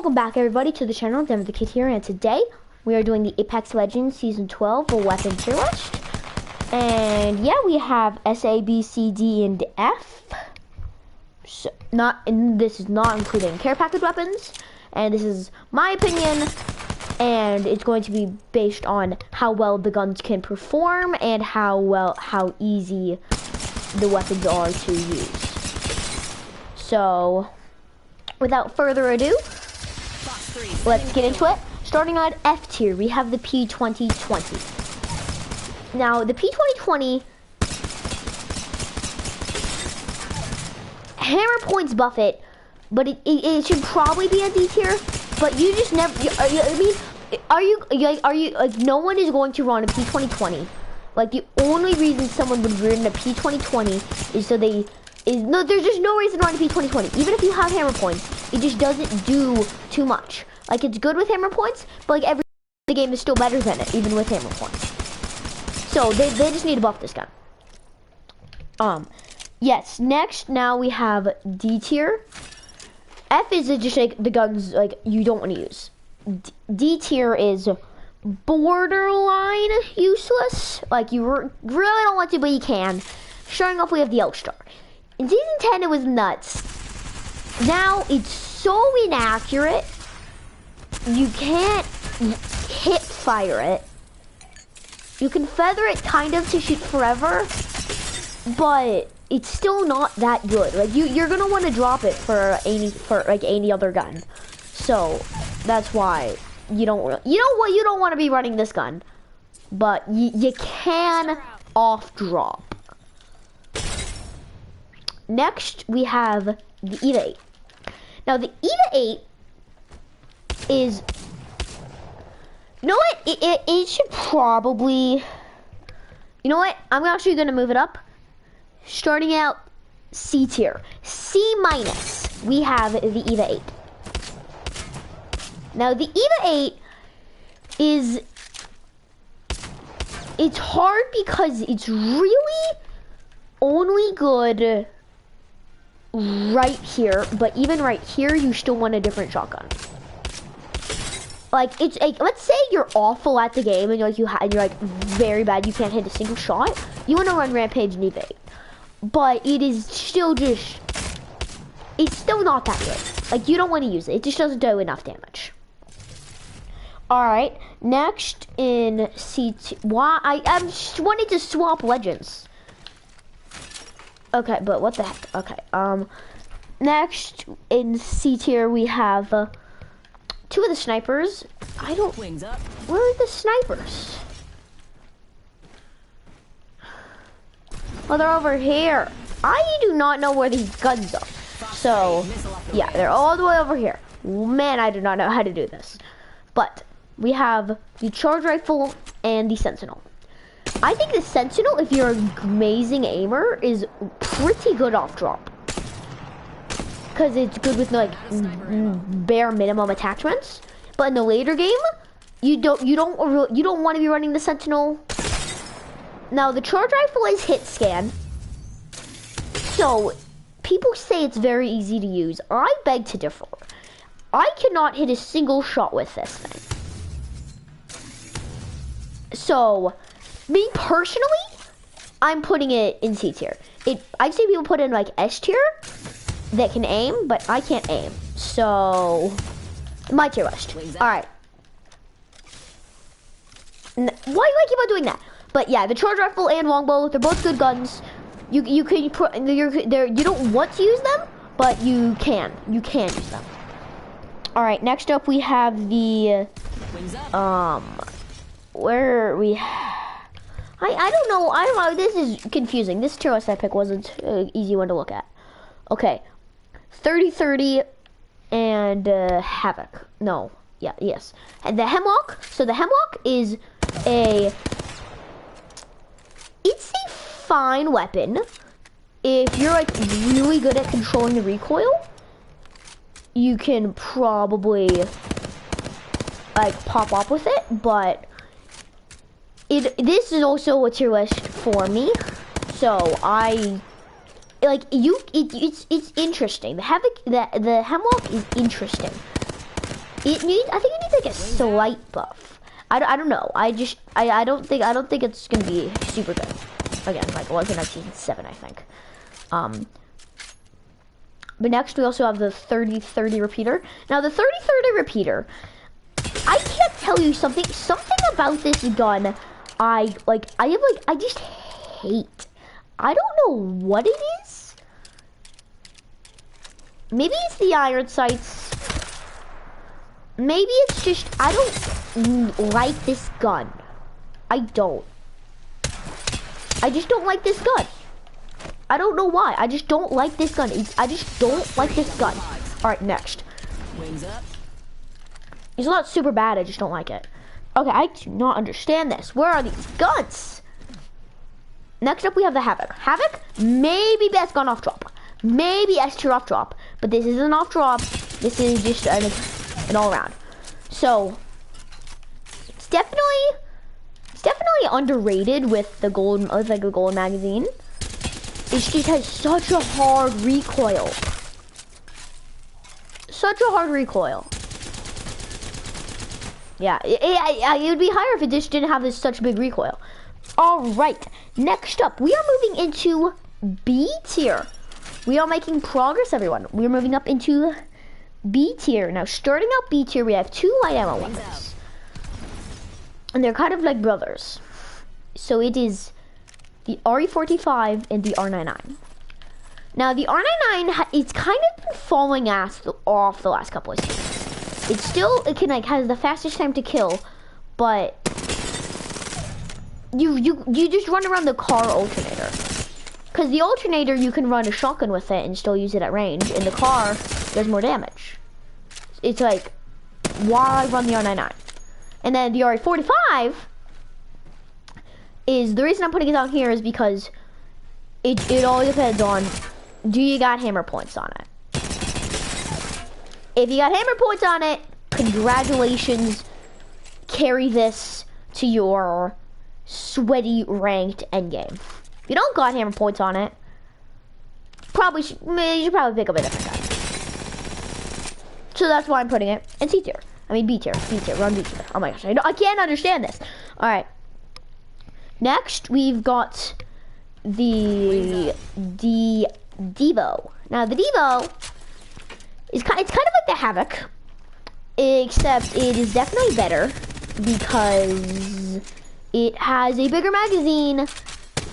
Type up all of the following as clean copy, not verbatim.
welcome back everybody to the channel. Denver the Kid here, and today we are doing the Apex Legends Season 12 weapon tier list. And yeah, we have S, A, B, C, D, and F. So this is not including care package weapons, and this is my opinion, and it's going to be based on how well the guns can perform and how easy the weapons are to use. So without further ado, let's get into it. Starting on F tier, we have the P2020. Now, the P2020, hammer points buff it, but it should probably be a D tier. But you just never. Are you like no one is going to run a P2020? Like the only reason someone would run a P2020 is so they. No, there's just no reason to run a P2020. Even if you have hammer points, it just doesn't do too much. Like, it's good with hammer points, but like the game is still better than it, even with hammer points. So they just need to buff this gun. Yes. Next, now we have D tier. F is just like the guns like you don't want to use. D tier is borderline useless. Like you really don't want to, but you can. Starting off, we have the L-Star. In Season 10, it was nuts. Now, it's so inaccurate. You can't hip fire it. You can feather it kind of to shoot forever, but it's still not that good. Like, you're gonna want to drop it for any other gun. So, that's why you don't want to be running this gun. But you can off-drop. Next, we have the EVA 8. Now, the EVA 8 is... You know what? It should probably... You know what? I'm actually going to move it up. Starting out C tier. C minus, we have the EVA 8. Now, the EVA 8 is... It's hard because it's really only good... right here, but even right here, you still want a different shotgun. Like, it's like, let's say you're awful at the game and you're like very bad, you can't hit a single shot. You want to run Rampage and evade, but it is still just, it's still not that good. Like, you don't want to use it. It just doesn't do enough damage. All right, next in CT. Why I'm just wanting to swap legends. Okay, but what the heck? Okay, next in C tier we have two of the snipers. Where are the snipers? Oh, they're over here. I do not know where these guns are. So, yeah, they're all the way over here. Man, I do not know how to do this. But we have the charge rifle and the Sentinel. I think the Sentinel, if you're an amazing aimer, is pretty good off drop. Because it's good with like bare minimum attachments. But in the later game, you don't want to be running the Sentinel. Now the charge rifle is hit scan. So people say it's very easy to use. I beg to differ. I cannot hit a single shot with this thing. So me personally, I'm putting it in C tier. I've seen people put in like S tier that can aim, but I can't aim. So, my tier list. All right. Why do I keep on doing that? But yeah, the charge rifle and longbow, they're both good guns. You don't want to use them, but you can use them. All right. Next up, we have the where we. I don't know, this is confusing. This tier list I picked wasn't an easy one to look at. Okay, 30-30 and Havoc. No, yeah, yes. And the Hemlock, so the Hemlock is it's a fine weapon. If you're like really good at controlling the recoil, you can probably like pop up with it, but this is also a tier list for me, so it's interesting. The Havoc, the Hemlock is interesting. it needs, I think it needs like a slight buff. I don't know. I don't think it's gonna be super good. Again, like it was in 1907, I think. But next we also have the 30-30 repeater. Now the 30-30 repeater, I can't tell you something about this gun I just hate. I don't know what it is. Maybe it's the iron sights. Maybe it's just, I don't like this gun. I just don't like this gun. I don't know why. I just don't like this gun. I just don't like this gun. Alright, next. Wings up. It's not super bad, I just don't like it. Okay, I do not understand this. Where are these guns? Next up we have the Havoc. Havoc, maybe best gun off drop. Maybe S tier off drop. But this isn't off drop. This is just an all around. So, it's definitely underrated with the gold, like a gold magazine. It just has such a hard recoil. Such a hard recoil. Yeah, it would be higher if it just didn't have this such big recoil. All right, next up, we are moving into B tier. We are making progress, everyone. We are moving up into B tier. Now, starting out B tier, we have 2 light ammo weapons. And they're kind of like brothers. So it is the RE45 and the R99. Now, the R99, it's kind of been falling off the last couple of seasons. It can like has the fastest time to kill, but you just run around the car alternator. Because the alternator, you can run a shotgun with it and still use it at range. In the car, there's more damage. It's like, why run the R99? And then the RE45 is, the reason I'm putting it down here is because it all depends on, do you got hammer points on it? If you got hammer points on it, congratulations, carry this to your sweaty ranked endgame. If you don't got hammer points on it, you should probably pick up a different gun. So that's why I'm putting it in C tier. I mean B tier, run B tier. Oh my gosh, I can't understand this. All right. Next, we've got the Devo. Now the Devo it's kind of like the Havoc, except it is definitely better because it has a bigger magazine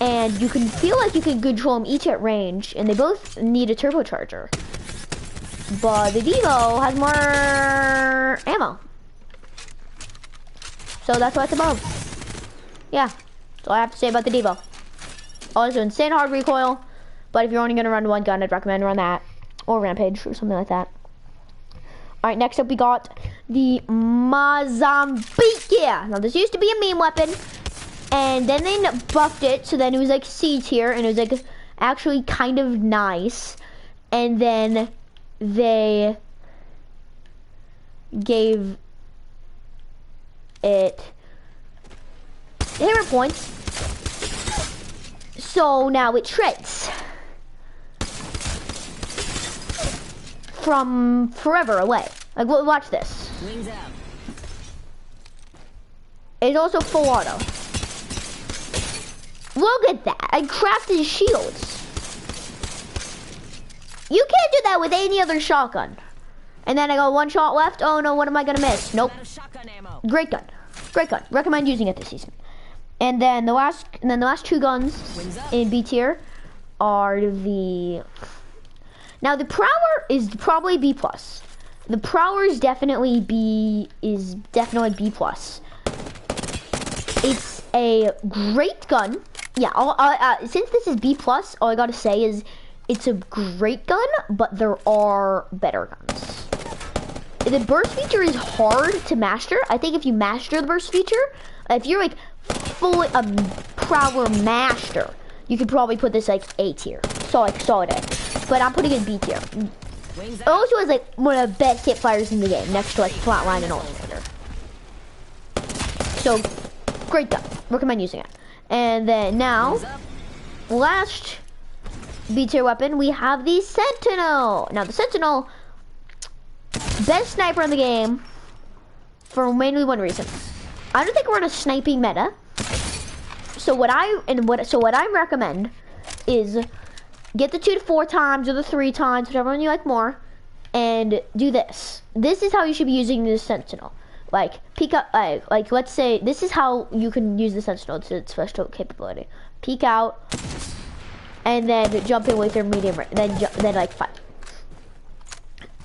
and you can feel like you can control them each at range, and they both need a turbocharger. But the Devo has more ammo. So that's why it's above. Yeah, that's all I have to say about the Devo. Also, insane hard recoil, but if you're only gonna run one gun, I'd recommend run that. Or Rampage, or something like that. Alright, next up we got the Mozambique. Yeah, now this used to be a meme weapon, and then they buffed it, so then it was like C tier, and it was like actually kind of nice. And then they gave it hammer points, so now it shreds. From forever away. Like, watch this. Wings out. It's also full auto. Look at that. I crafted shields. You can't do that with any other shotgun. And then I got 1 shot left. Oh no, what am I gonna miss? Nope. Great gun. Great gun. Recommend using it this season. And then the last 2 guns in B tier are the. Now the Prowler is probably B+. The Prowler is definitely B+. It's a great gun. Yeah, since this is B+, all I gotta say is it's a great gun, but there are better guns. The burst feature is hard to master. I think if you master the burst feature, if you're like fully a Prowler master, you could probably put this like A tier. So like solid A. But I'm putting it in B tier. It also has like one of the best hip fires in the game, next to like Flatline and Alternator. So, great gun. Recommend using it. And then now, last B tier weapon, we have the Sentinel. Now the Sentinel, best sniper in the game, for mainly one reason. I don't think we're in a sniping meta. So what I recommend is get the 2 to 4 times or the 3 times, whichever one you like more, and do this. This is how you should be using the Sentinel. Like peek up, like let's say this is how you can use the Sentinel to its special capability. Peek out, and then jump in with your medium, then like fight.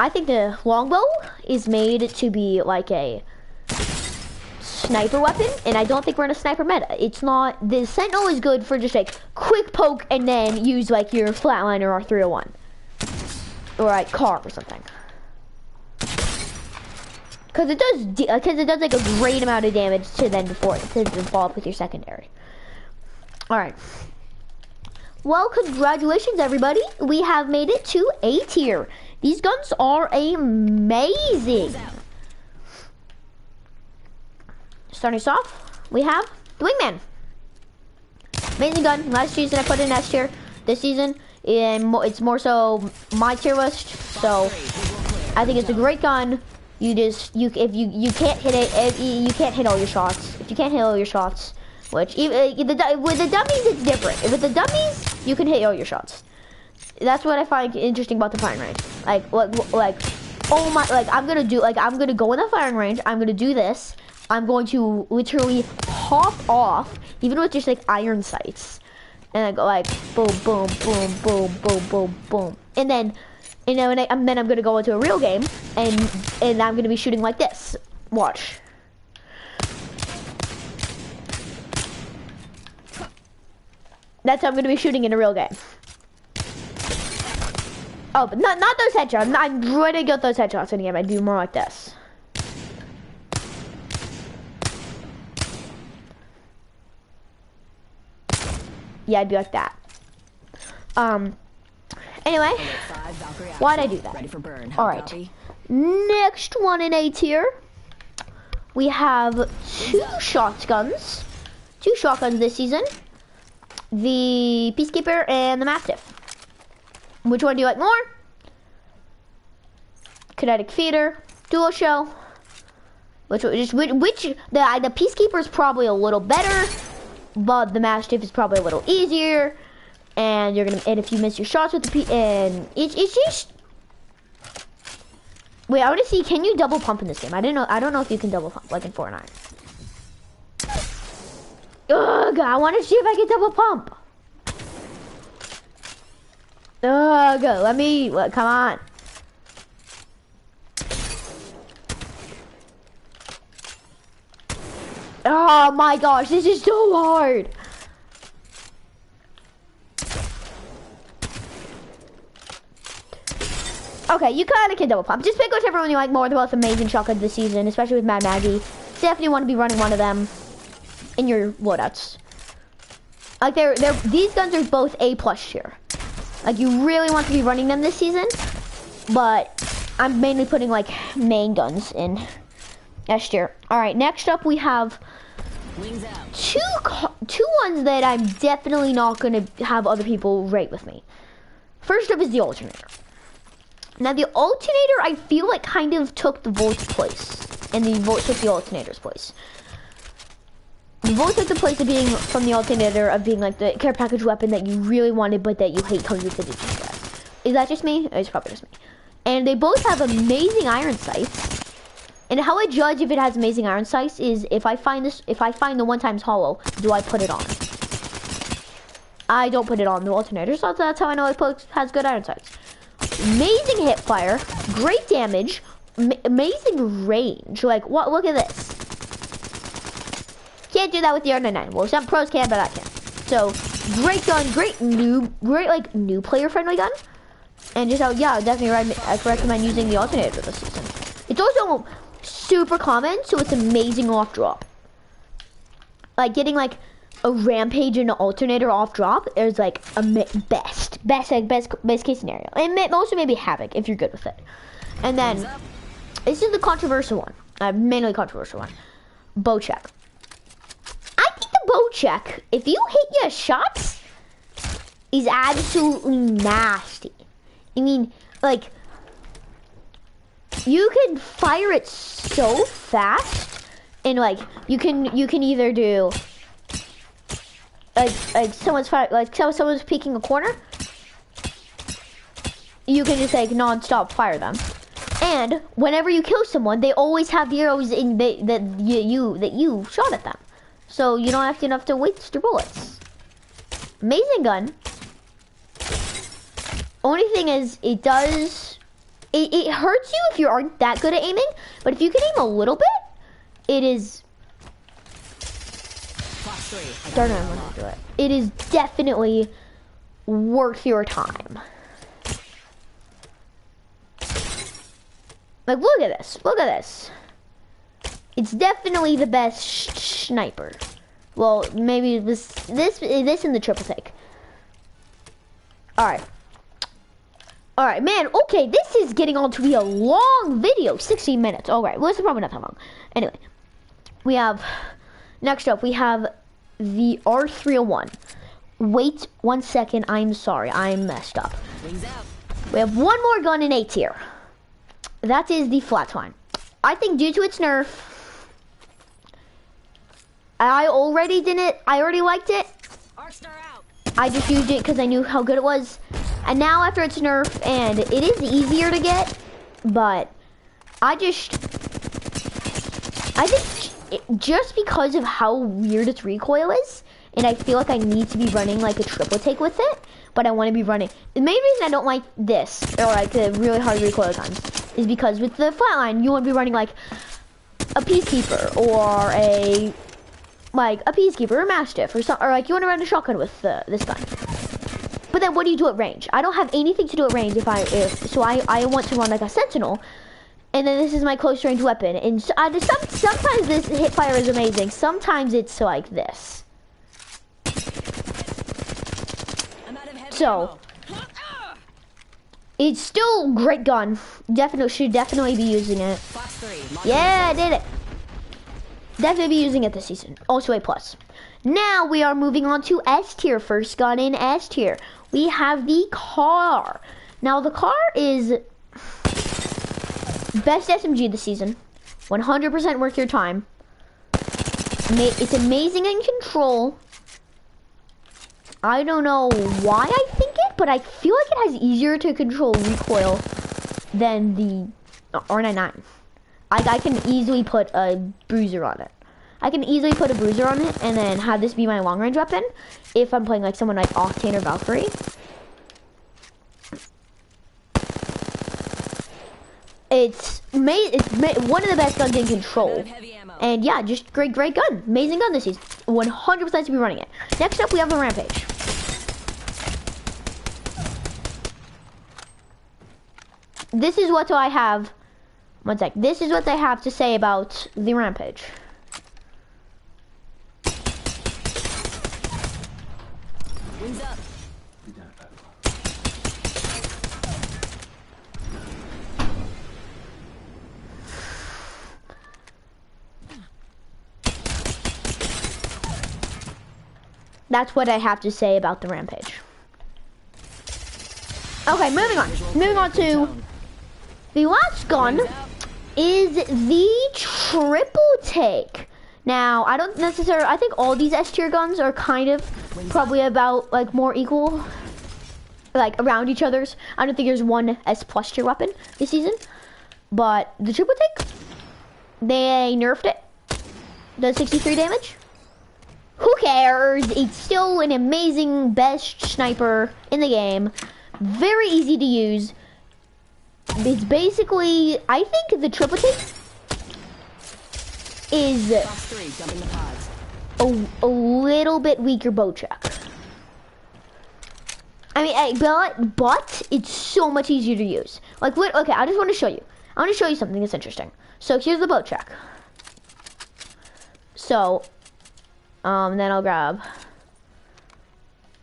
I think the longbow is made to be like a sniper weapon, and I don't think we're in a sniper meta. It's not. The Sentinel is good for just like quick poke and then use like your flatliner or 301 or like car or something. Because it does like a great amount of damage to then before to follow up with your secondary. All right. Well, congratulations everybody. We have made it to A tier. These guns are amazing. Starting us off, we have the Wingman. Amazing gun. Last season I put it in S tier. This season, it's more so my tier list. So I think it's a great gun. You can't hit it, you can't hit all your shots. If you can't hit all your shots, which with the dummies it's different. With the dummies, you can hit all your shots. That's what I find interesting about the firing range. Oh my, I'm gonna go in the firing range. I'm gonna do this. I'm going to literally pop off, even with just like iron sights, and I go like boom, boom, boom, boom, boom, boom, boom, and then I'm gonna go into a real game, and I'm gonna be shooting like this. Watch. That's how I'm gonna be shooting in a real game. Oh, but not those headshots. I'm going to get those headshots in the game. I do more like this. Yeah, I'd be like that. Anyway, why'd I do that? All right. Next one in A tier, we have two shotguns this season. The Peacekeeper and the Mastiff. Which one do you like more? Kinetic feeder, dual shell. The Peacekeeper is probably a little better, but the Mastiff is probably a little easier. And and if you miss your shots with the it's just. Wait, I want to see. Can you double pump in this game? I don't know if you can double pump like in Fortnite. Ugh, I want to see if I can double pump. Ugh, come on. Oh my gosh, this is so hard. Okay, you kind of can double pump. Just pick whichever one you like more. They're both amazing shotguns this season, especially with Mad Maggie. Definitely want to be running one of them in your loadouts. Like these guns are both A+ tier. Like you really want to be running them this season, but I'm mainly putting like main guns in S tier. All right, next up we have two ones that I'm definitely not gonna have other people rate with me. First up is the Alternator. Now the Alternator, I feel like kind of took the Volt's place, and the Volt took the Alternator's place. The Volt took the place of being from the Alternator of being like the care package weapon that you really wanted, but that you hate coming with the DPS. Is that just me? It's probably just me. And they both have amazing iron sights. And how I judge if it has amazing iron sights is if I find the 1x hollow, do I put it on? I don't put it on the Alternator, so that's how I know it has good iron sights. Amazing hip fire, great damage, amazing range. Like, what? Look at this. Can't do that with the R99. Well, some pros can, but I can't. So, great gun, great like new player friendly gun. And just yeah, definitely I recommend using the Alternator this season. It's also super common, so it's amazing off drop. Like getting like a Rampage and an Alternator off drop is like a best case scenario. And also maybe Havoc if you're good with it. And then this is the controversial one, mainly controversial one, bow check. I think the bow check, if you hit your shots, is absolutely nasty. I mean, like you can fire it so fast, and like you can either do like someone's peeking a corner. You can just like non-stop fire them, and whenever you kill someone, they always have the arrows in that you shot at them, so you don't have to waste your bullets. Amazing gun. Only thing is, it hurts you if you aren't that good at aiming, but if you can aim a little bit, it is. Darn it, I'm gonna do it. It is definitely worth your time. Like, look at this. Look at this. It's definitely the best sniper. Well, maybe this in the triple take. Alright. Alright, man. Okay, this is getting on to be a long video. 16 minutes. Alright, well, it's probably not that long. Anyway, we have... Next up, we have the R301. Wait 1 second. I'm sorry. I messed up. We have one more gun in A tier. That is the flat twine. I think due to its nerf, I already liked it. I just used it because I knew how good it was. And now after its nerf, and it is easier to get, but I think just because of how weird its recoil is, and I feel like I need to be running like a triple take with it, but I want to be running. The main reason I don't like this, or like the really hard recoil guns, is because with the flatline, you want to be running like a Peacekeeper or a Peacekeeper or Mastiff or something, or like you want to run a shotgun with this gun. But then what do you do at range? I don't have anything to do at range so I want to run like a Sentinel, and then this is my close range weapon. And so sometimes this hip fire is amazing. Sometimes it's like this. So it's still a great gun. Should definitely be using it. Yeah, I did it. Definitely be using it this season. Also A+. Now we are moving on to S tier. First gun in S tier. We have the car. Now the car is best SMG this season. 100% worth your time. It's amazing in control. I don't know why I think it, but I feel like it has easier to control recoil than the R99. I can easily put a bruiser on it. And then have this be my long range weapon if I'm playing like someone like Octane or Valkyrie. It's one of the best guns in control. And yeah, just great gun. Amazing gun this season. 100% to be running it. Next up, we have the Rampage. This is what I have. One sec. This is what I have to say about the Rampage. Wings up. That's what I have to say about the Rampage. Okay, moving on. Moving on to the last gun is the triple take. Now, I don't necessarily, I think all these S tier guns are kind of probably about like more equal, like around each other's. I don't think there's one S+ tier weapon this season, but the triple take, they nerfed it. Does 63 damage. Who cares? It's still an amazing best sniper in the game. Very easy to use. It's basically, I think the triple take is a little bit weaker bow check. I mean, but it's so much easier to use. Like, okay, I just want to show you. I want to show you something that's interesting. So here's the bow check. So, then I'll grab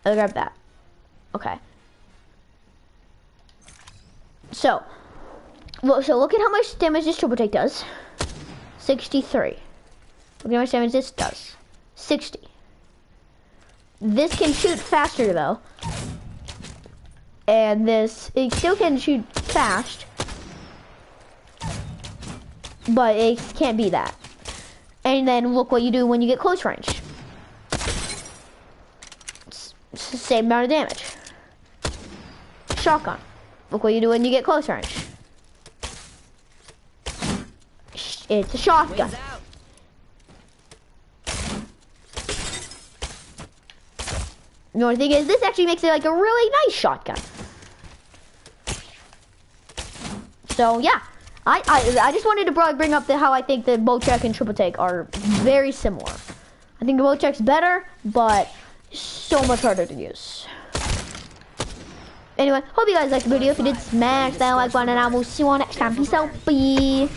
that. Okay. So look at how much damage this triple take does. 63. Look at how much damage this does. 60. This can shoot faster though. And it still can shoot fast. but it can't be that. And then look what you do when you get close range. It's the same amount of damage. Shotgun. Look what you do when you get close range. It's a shotgun. The only thing is, this actually makes it like a really nice shotgun. So yeah, I just wanted to bring up how I think the bow check and triple take are very similar. I think the bow check's better, but so much harder to use. Anyway, hope you guys liked the video. If you did, smash that like button, and I will see you all next time. Peace out, bye.